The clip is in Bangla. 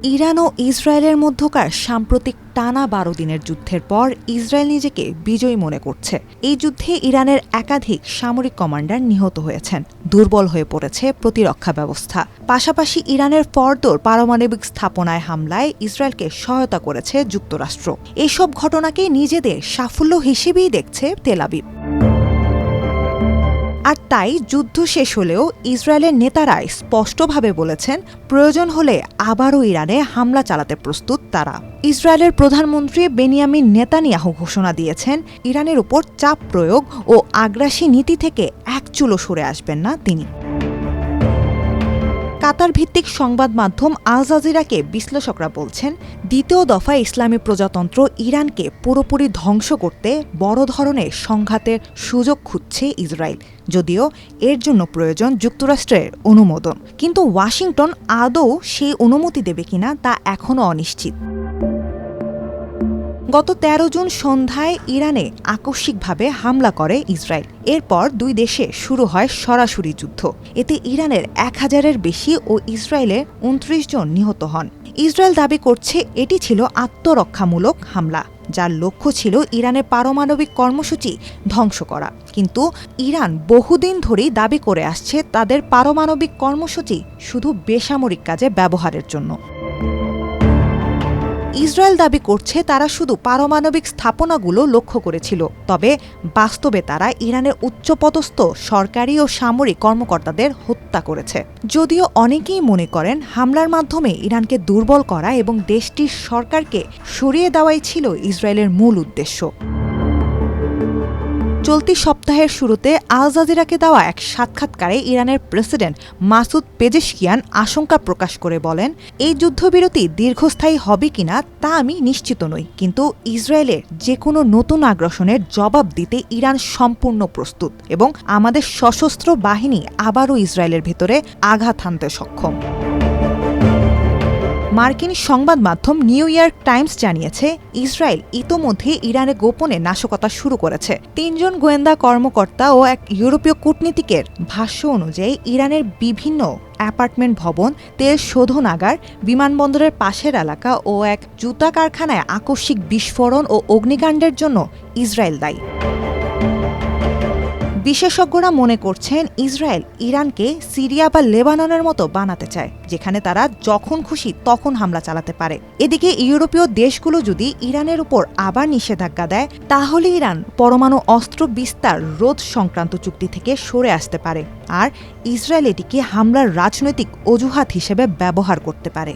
ইরান ও ইসরায়েলের মধ্যকার সাম্প্রতিক টানা ১২ দিনের যুদ্ধের পর ইসরায়েল নিজেকে বিজয়ী মনে করছে। এই যুদ্ধে ইরানের একাধিক সামরিক কমান্ডার নিহত হয়েছেন, দুর্বল হয়ে পড়েছে প্রতিরক্ষা ব্যবস্থা। পাশাপাশি ইরানের ফরদোর পারমাণবিক স্থাপনায় হামলায় ইসরায়েলকে সহায়তা করেছে যুক্তরাষ্ট্র। এসব ঘটনাকে নিজেদের সাফল্য হিসেবেই দেখছে তেল আবিব। আর তাই যুদ্ধ শেষ হলেও ইসরায়েলের নেতারাই স্পষ্টভাবে বলেছেন, প্রয়োজন হলে আবারও ইরানে হামলা চালাতে প্রস্তুত তারা। ইসরায়েলের প্রধানমন্ত্রী বেনিয়ামিন নেতানিয়াহু ঘোষণা দিয়েছেন, ইরানের উপর চাপ প্রয়োগ ও আগ্রাসী নীতি থেকে এক চুলও সরে আসবেন না তিনি। কাতার ভিত্তিক সংবাদ মাধ্যম আল জাজিরাকে বিশ্লেষকরা বলছেন, দ্বিতীয় দফায় ইসলামী প্রজাতন্ত্র ইরানকে পুরোপুরি ধ্বংস করতে বড় ধরনের সংঘাতের সুযোগ খুঁজছে ইসরায়েল, যদিও এর জন্য প্রয়োজন যুক্তরাষ্ট্রের অনুমোদন। কিন্তু ওয়াশিংটন আদৌ সেই অনুমতি দেবে কিনা তা এখনও অনিশ্চিত। গত ১৩ জুন সন্ধ্যায় ইরানে আকস্মিকভাবে হামলা করে ইসরায়েল। এরপর দুই দেশে শুরু হয় সরাসরি যুদ্ধ। এতে ইরানের ১,০০০-এর বেশি ও ইসরায়েলের ২৯ জন নিহত হন। ইসরায়েল দাবি করছে এটি ছিল আত্মরক্ষামূলক হামলা, যার লক্ষ্য ছিল ইরানের পারমাণবিক কর্মসূচি ধ্বংস করা। কিন্তু ইরান বহুদিন ধরেই দাবি করে আসছে তাদের পারমাণবিক কর্মসূচি শুধু বেসামরিক কাজে ব্যবহারের জন্য। ইসরায়েল দাবি করছে তারা শুধু পারমাণবিক স্থাপনাগুলো লক্ষ্য করেছিল, তবে বাস্তবে তারা ইরানের উচ্চপদস্থ সরকারি ও সামরিক কর্মকর্তাদের হত্যা করেছে। যদিও অনেকেই মনে করেন হামলার মাধ্যমে ইরানকে দুর্বল করা এবং দেশটির সরকারকে সরিয়ে দেওয়াই ছিল ইসরায়েলের মূল উদ্দেশ্য। চলতি সপ্তাহের শুরুতে আল জাজিরাকে দেওয়া এক সাক্ষাৎকারে ইরানের প্রেসিডেন্ট মাসুদ পেজেশকিয়ান আশঙ্কা প্রকাশ করে বলেন, এই যুদ্ধবিরতি দীর্ঘস্থায়ী হবে কিনা তা আমি নিশ্চিত নই, কিন্তু ইসরায়েলের যে কোনো নতুন আগ্রাসনের জবাব দিতে ইরান সম্পূর্ণ প্রস্তুত এবং আমাদের সশস্ত্র বাহিনী আবারও ইসরায়েলের ভেতরে আঘাত হানতে সক্ষম। মার্কিন সংবাদ মাধ্যম নিউ ইয়র্ক টাইমস জানিয়েছে, ইসরায়েল ইতোমধ্যে ইরানে গোপনে নাশকতা শুরু করেছে। ৩ জন গোয়েন্দা কর্মকর্তা ও এক ইউরোপীয় কূটনীতিকের ভাষ্য অনুযায়ী ইরানের বিভিন্ন অ্যাপার্টমেন্ট ভবন, তেল শোধনাগার, বিমানবন্দরের পাশের এলাকা ও এক জুতা কারখানায় আকস্মিক বিস্ফোরণ ও অগ্নিকাণ্ডের জন্য ইসরায়েল দায়ী। বিশেষজ্ঞরা মনে করছেন, ইসরায়েল ইরানকে সিরিয়া বা লেবাননের মতো বানাতে চায়, যেখানে তারা যখন খুশি তখন হামলা চালাতে পারে। এদিকে ইউরোপীয় দেশগুলো যদি ইরানের উপর আবার নিষেধাজ্ঞা দেয়, তাহলে ইরান পরমাণু অস্ত্র বিস্তার রোধ সংক্রান্ত চুক্তি থেকে সরে আসতে পারে, আর ইসরায়েল এটিকে হামলার রাজনৈতিক অজুহাত হিসেবে ব্যবহার করতে পারে।